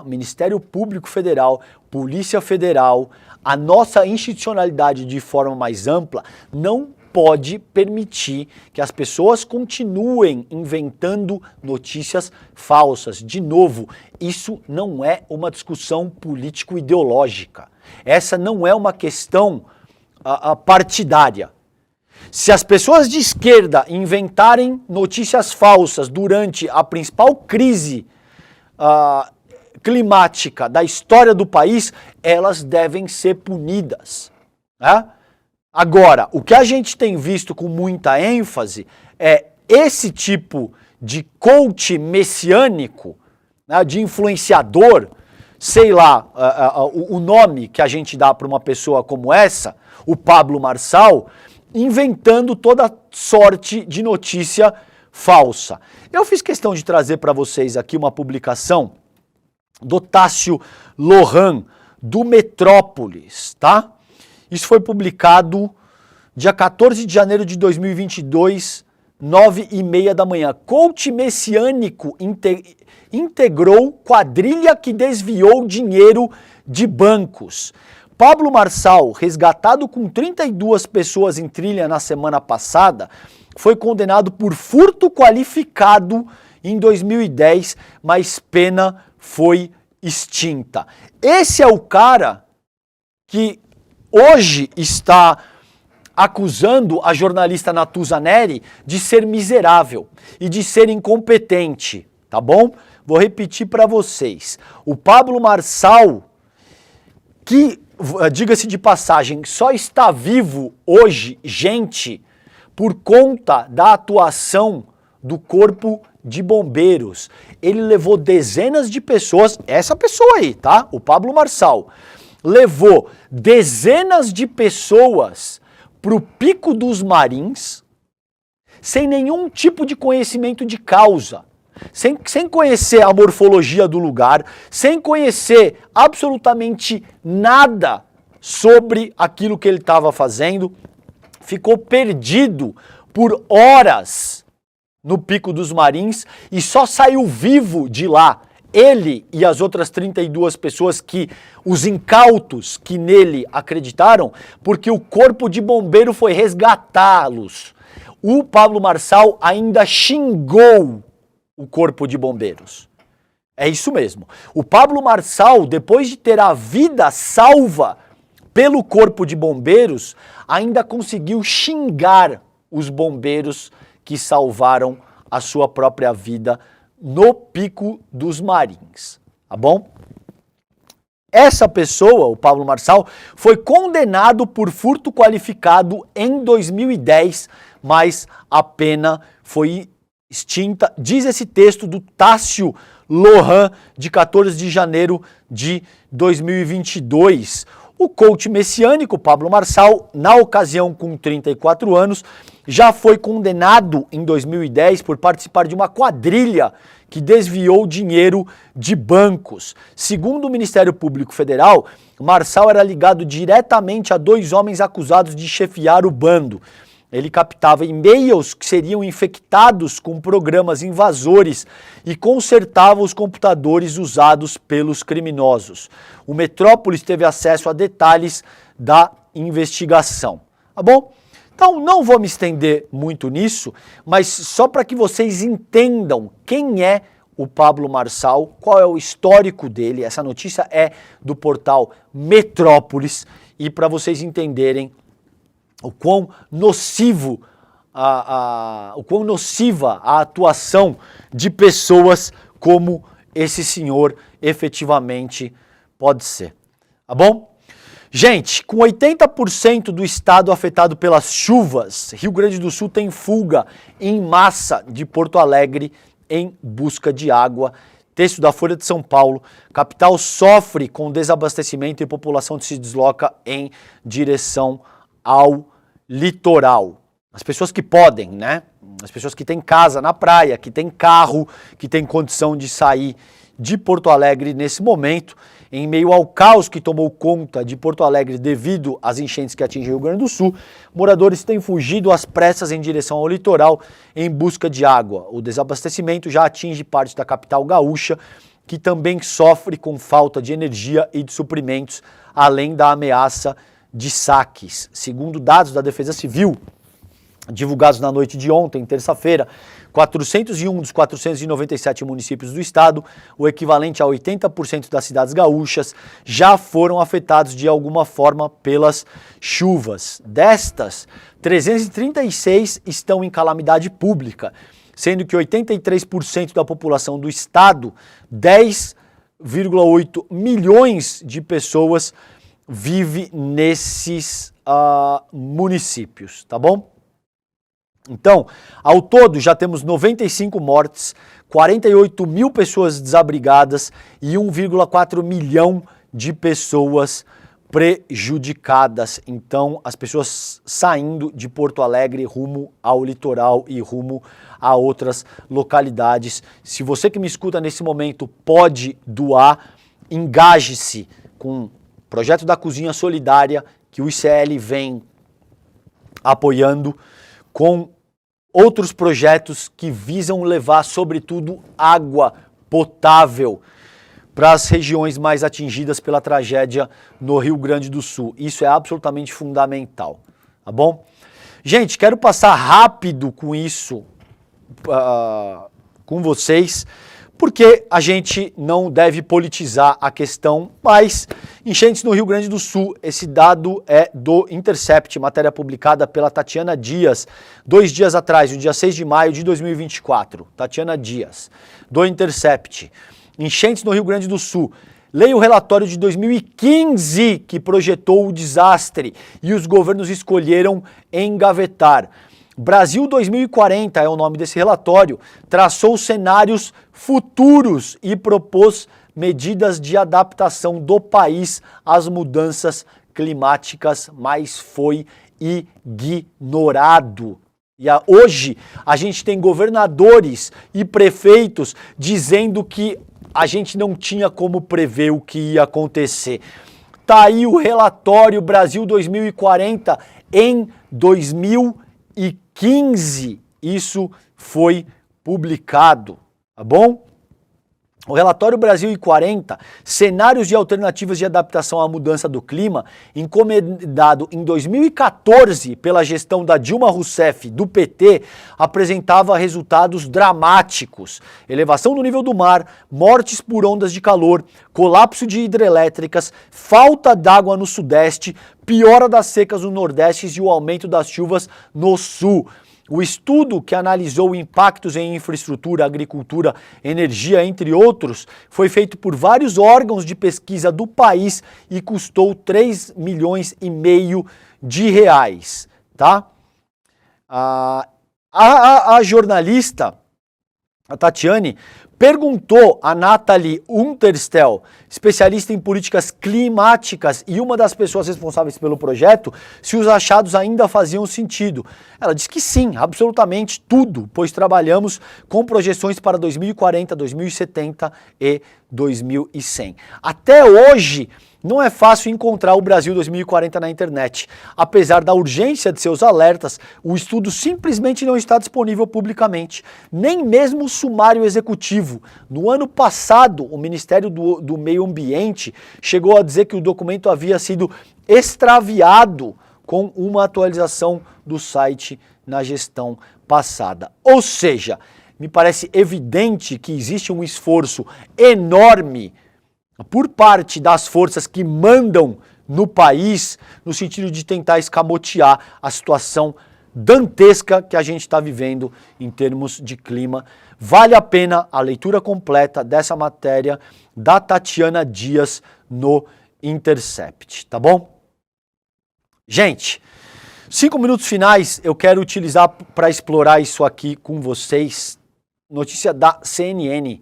Ministério Público Federal, Polícia Federal, a nossa institucionalidade de forma mais ampla não pode permitir que as pessoas continuem inventando notícias falsas. De novo, isso não é uma discussão político-ideológica. Essa não é uma questão partidária. Se as pessoas de esquerda inventarem notícias falsas durante a principal crise climática da história do país, elas devem ser punidas. Agora, o que a gente tem visto com muita ênfase é esse tipo de coach messiânico, de influenciador, sei lá, o nome que a gente dá para uma pessoa como essa, o Pablo Marçal, inventando toda sorte de notícia falsa. Eu fiz questão de trazer para vocês aqui uma publicação do Tássio Lohan, do Metrópolis, tá? Isso foi publicado dia 14 de janeiro de 2022, 9h30 da manhã. Coach messiânico integrou quadrilha que desviou dinheiro de bancos. Pablo Marçal, resgatado com 32 pessoas em trilha na semana passada, foi condenado por furto qualificado em 2010, mas pena foi extinta. Esse é o cara que hoje está acusando a jornalista Natuza Neri de ser miserável e de ser incompetente, tá bom? Vou repetir para vocês. O Pablo Marçal, que, diga-se de passagem, só está vivo hoje, gente, por conta da atuação do Corpo de Bombeiros. Ele levou dezenas de pessoas, essa pessoa aí, tá? O Pablo Marçal levou dezenas de pessoas para o Pico dos Marins sem nenhum tipo de conhecimento de causa, sem conhecer a morfologia do lugar, sem conhecer absolutamente nada sobre aquilo que ele estava fazendo, ficou perdido por horas no Pico dos Marins e só saiu vivo de lá. Ele e as outras 32 pessoas os incautos que nele acreditaram, porque o Corpo de Bombeiro foi resgatá-los. O Pablo Marçal ainda xingou o Corpo de Bombeiros. É isso mesmo. O Pablo Marçal, depois de ter a vida salva pelo Corpo de Bombeiros, ainda conseguiu xingar os bombeiros que salvaram a sua própria vida no Pico dos Marins, tá bom? Essa pessoa, o Pablo Marçal, foi condenado por furto qualificado em 2010, mas a pena foi extinta. Diz esse texto do Tássio Lohan, de 14 de janeiro de 2022. O coach messiânico Pablo Marçal, na ocasião com 34 anos, já foi condenado em 2010 por participar de uma quadrilha que desviou dinheiro de bancos. Segundo o Ministério Público Federal, Marçal era ligado diretamente a 2 homens acusados de chefiar o bando. Ele captava e-mails que seriam infectados com programas invasores e consertava os computadores usados pelos criminosos. O Metrópolis teve acesso a detalhes da investigação. Tá bom? Então não vou me estender muito nisso, mas só para que vocês entendam quem é o Pablo Marçal, qual é o histórico dele. Essa notícia é do portal Metrópolis e para vocês entenderem o quão nociva a atuação de pessoas como esse senhor efetivamente pode ser. Tá bom? Gente, com 80% do estado afetado pelas chuvas, Rio Grande do Sul tem fuga em massa de Porto Alegre em busca de água. Texto da Folha de São Paulo. Capital sofre com desabastecimento e população se desloca em direção ao litoral. As pessoas que podem, né? As pessoas que têm casa na praia, que têm carro, que têm condição de sair de Porto Alegre nesse momento, em meio ao caos que tomou conta de Porto Alegre devido às enchentes que atingem o Rio Grande do Sul, moradores têm fugido às pressas em direção ao litoral em busca de água. O desabastecimento já atinge parte da capital gaúcha, que também sofre com falta de energia e de suprimentos, além da ameaça de saques. Segundo dados da Defesa Civil, divulgados na noite de ontem, terça-feira, 401 dos 497 municípios do estado, o equivalente a 80% das cidades gaúchas, já foram afetados de alguma forma pelas chuvas. Destas, 336 estão em calamidade pública, sendo que 83% da população do estado, 10,8 milhões de pessoas, vive nesses municípios, tá bom? Então, ao todo já temos 95 mortes, 48 mil pessoas desabrigadas e 1,4 milhão de pessoas prejudicadas. Então, as pessoas saindo de Porto Alegre rumo ao litoral e rumo a outras localidades. Se você que me escuta nesse momento pode doar, engaje-se com o projeto da Cozinha Solidária, que o ICL vem apoiando, com outros projetos que visam levar, sobretudo, água potável para as regiões mais atingidas pela tragédia no Rio Grande do Sul. Isso é absolutamente fundamental, tá bom? Gente, quero passar rápido com isso com vocês, porque a gente não deve politizar a questão, mas enchentes no Rio Grande do Sul, esse dado é do Intercept, matéria publicada pela Tatiana Dias, 2 dias atrás, no dia 6 de maio de 2024. Tatiana Dias, do Intercept. Enchentes no Rio Grande do Sul. Leia o relatório de 2015 que projetou o desastre e os governos escolheram engavetar. Brasil 2040 é o nome desse relatório, traçou cenários futuros e propôs medidas de adaptação do país às mudanças climáticas, mas foi ignorado. E hoje a gente tem governadores e prefeitos dizendo que a gente não tinha como prever o que ia acontecer. Tá aí o relatório Brasil 2040 em 2015, isso foi publicado, tá bom? O relatório Brasil 40, cenários e alternativas de adaptação à mudança do clima, encomendado em 2014 pela gestão da Dilma Rousseff do PT, apresentava resultados dramáticos. Elevação do nível do mar, mortes por ondas de calor, colapso de hidrelétricas, falta d'água no sudeste, piora das secas no nordeste e o aumento das chuvas no sul. O estudo, que analisou impactos em infraestrutura, agricultura, energia, entre outros, foi feito por vários órgãos de pesquisa do país e custou 3,5 milhões de reais, tá? A jornalista, a Tatiane, perguntou a Nathalie Unterstel, especialista em políticas climáticas e uma das pessoas responsáveis pelo projeto, se os achados ainda faziam sentido. Ela disse que sim, absolutamente tudo, pois trabalhamos com projeções para 2040, 2070 e 2100. Até hoje, não é fácil encontrar o Brasil 2040 na internet. Apesar da urgência de seus alertas, o estudo simplesmente não está disponível publicamente, nem mesmo o sumário executivo. No ano passado, o Ministério do Meio Ambiente chegou a dizer que o documento havia sido extraviado com uma atualização do site na gestão passada. Ou seja, me parece evidente que existe um esforço enorme por parte das forças que mandam no país, no sentido de tentar escamotear a situação dantesca que a gente está vivendo em termos de clima. Vale a pena a leitura completa dessa matéria da Tatiana Dias no Intercept, tá bom? Gente, 5 minutos finais eu quero utilizar para explorar isso aqui com vocês. Notícia da CNN.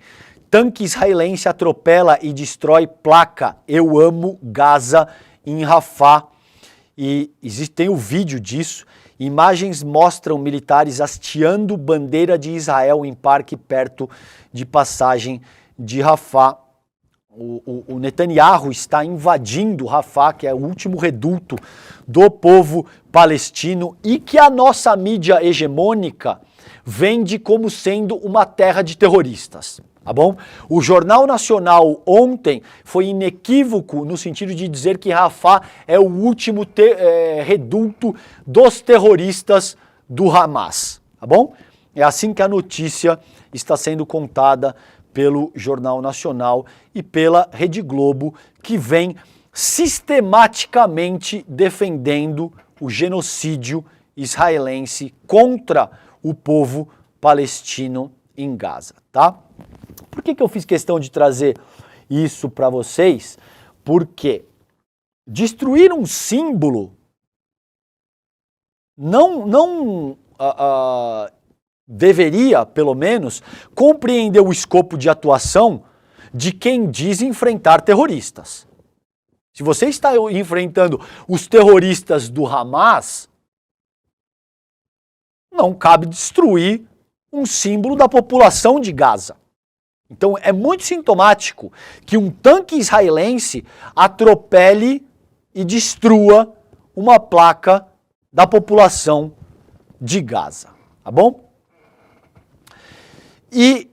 Tanque israelense atropela e destrói placa "Eu amo Gaza" em Rafah. E tem o vídeo disso. Imagens mostram militares hasteando bandeira de Israel em parque perto de passagem de Rafah. O Netanyahu está invadindo Rafah, que é o último reduto do povo palestino e que a nossa mídia hegemônica vende como sendo uma terra de terroristas. Tá bom? O Jornal Nacional ontem foi inequívoco no sentido de dizer que Rafah é o último reduto dos terroristas do Hamas. Tá bom? É assim que a notícia está sendo contada pelo Jornal Nacional e pela Rede Globo, que vem sistematicamente defendendo o genocídio israelense contra o povo palestino em Gaza, tá? Por que eu fiz questão de trazer isso para vocês? Porque destruir um símbolo não deveria, pelo menos, compreender o escopo de atuação de quem diz enfrentar terroristas. Se você está enfrentando os terroristas do Hamas, não cabe destruir um símbolo da população de Gaza. Então é muito sintomático que um tanque israelense atropele e destrua uma placa da população de Gaza, tá bom? E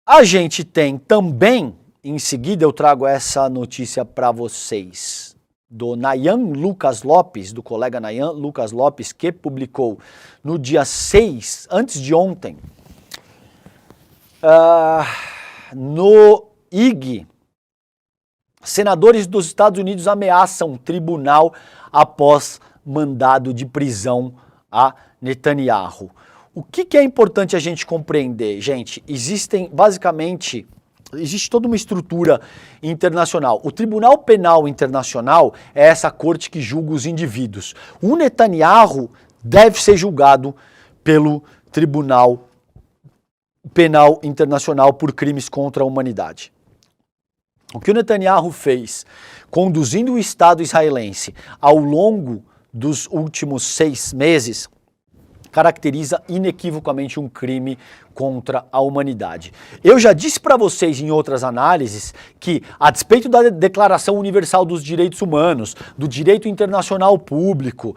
a gente tem também, em seguida eu trago essa notícia para vocês, do Nayan Lucas Lopes, do colega Nayan Lucas Lopes, que publicou no dia 6, antes de ontem, no IG, senadores dos Estados Unidos ameaçam tribunal após mandado de prisão a Netanyahu. O que é importante a gente compreender? Gente, existe toda uma estrutura internacional. O Tribunal Penal Internacional é essa corte que julga os indivíduos. O Netanyahu deve ser julgado pelo Tribunal Penal Internacional por crimes contra a humanidade. O que o Netanyahu fez, conduzindo o Estado israelense ao longo dos últimos 6 meses, caracteriza inequivocamente um crime contra a humanidade. Eu já disse para vocês em outras análises que, a despeito da Declaração Universal dos Direitos Humanos, do direito internacional público,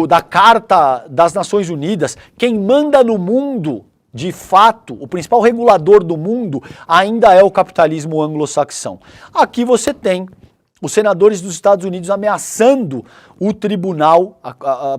da Carta das Nações Unidas, quem manda no mundo, de fato, o principal regulador do mundo ainda é o capitalismo anglo-saxão. Aqui você tem os senadores dos Estados Unidos ameaçando o Tribunal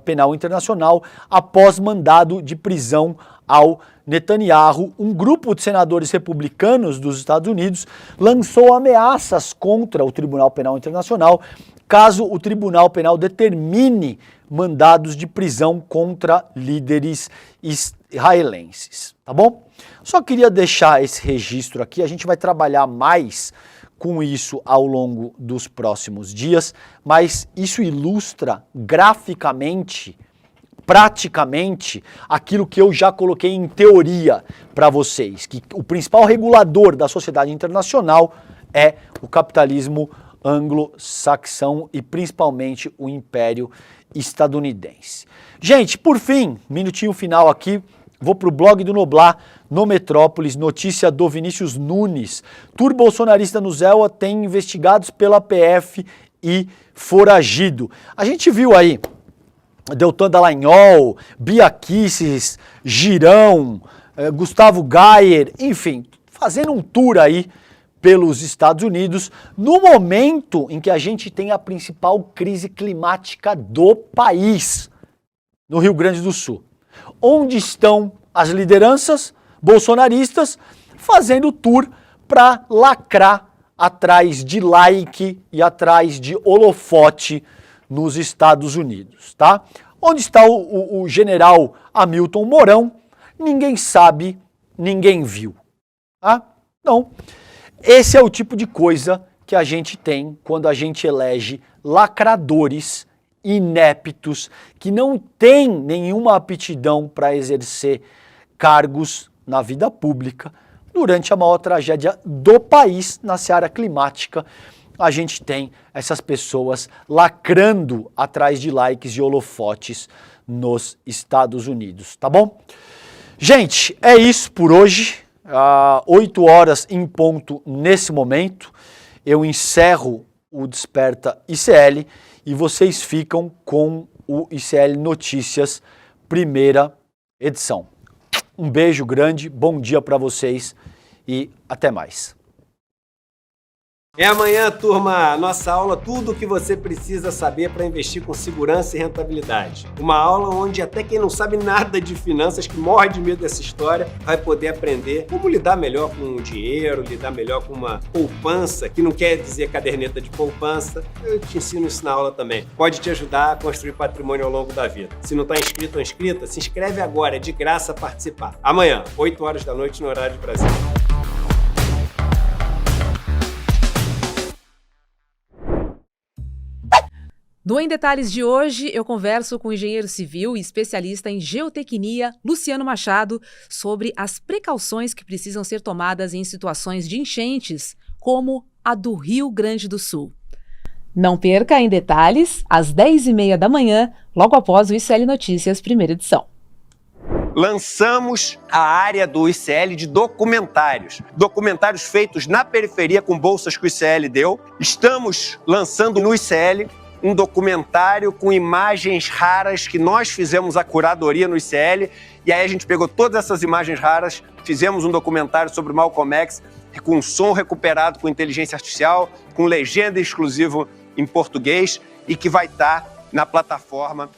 Penal Internacional após mandado de prisão ao Netanyahu. Um grupo de senadores republicanos dos Estados Unidos lançou ameaças contra o Tribunal Penal Internacional caso o Tribunal Penal determine mandados de prisão contra líderes israelenses, tá bom? Só queria deixar esse registro aqui, a gente vai trabalhar mais com isso ao longo dos próximos dias, mas isso ilustra graficamente, praticamente, aquilo que eu já coloquei em teoria para vocês, que o principal regulador da sociedade internacional é o capitalismo anglo-saxão e principalmente o Império Estadunidense. Gente, por fim, minutinho final aqui, vou para o blog do Noblar, no Metrópolis, notícia do Vinícius Nunes. Tour bolsonarista no Zéua tem investigados pela PF e foragido. A gente viu aí Deltan Dallagnol, Bia Kicis, Girão, Gustavo Gayer, enfim, fazendo um tour aí pelos Estados Unidos, no momento em que a gente tem a principal crise climática do país, no Rio Grande do Sul. Onde estão as lideranças bolsonaristas fazendo tour para lacrar atrás de like e atrás de holofote nos Estados Unidos, tá? Onde está o general Hamilton Mourão? Ninguém sabe, ninguém viu. Tá? Então, esse é o tipo de coisa que a gente tem quando a gente elege lacradores ineptos que não têm nenhuma aptidão para exercer cargos na vida pública. Durante a maior tragédia do país na seara climática, a gente tem essas pessoas lacrando atrás de likes e holofotes nos Estados Unidos, tá bom? Gente, é isso por hoje. 8 horas em ponto nesse momento. Eu encerro o Desperta ICL e vocês ficam com o ICL Notícias, primeira edição. Um beijo grande, bom dia para vocês e até mais. É amanhã, turma, nossa aula Tudo o que você precisa saber para investir com segurança e rentabilidade. Uma aula onde até quem não sabe nada de finanças, que morre de medo dessa história, vai poder aprender como lidar melhor com o dinheiro, lidar melhor com uma poupança, que não quer dizer caderneta de poupança. Eu te ensino isso na aula também. Pode te ajudar a construir patrimônio ao longo da vida. Se não está inscrito ou inscrita, se inscreve agora, é de graça participar. Amanhã, 8 horas da noite no horário de Brasília. No Em Detalhes de hoje, eu converso com o engenheiro civil e especialista em geotecnia, Luciano Machado, sobre as precauções que precisam ser tomadas em situações de enchentes, como a do Rio Grande do Sul. Não perca Em Detalhes, às 10h30 da manhã, logo após o ICL Notícias, primeira edição. Lançamos a área do ICL de documentários. Documentários feitos na periferia com bolsas que o ICL deu. Estamos lançando no ICL um documentário com imagens raras que nós fizemos a curadoria no ICL, e aí a gente pegou todas essas imagens raras, fizemos um documentário sobre o Malcolm X, com som recuperado com inteligência artificial, com legenda exclusiva em português, e que vai estar na plataforma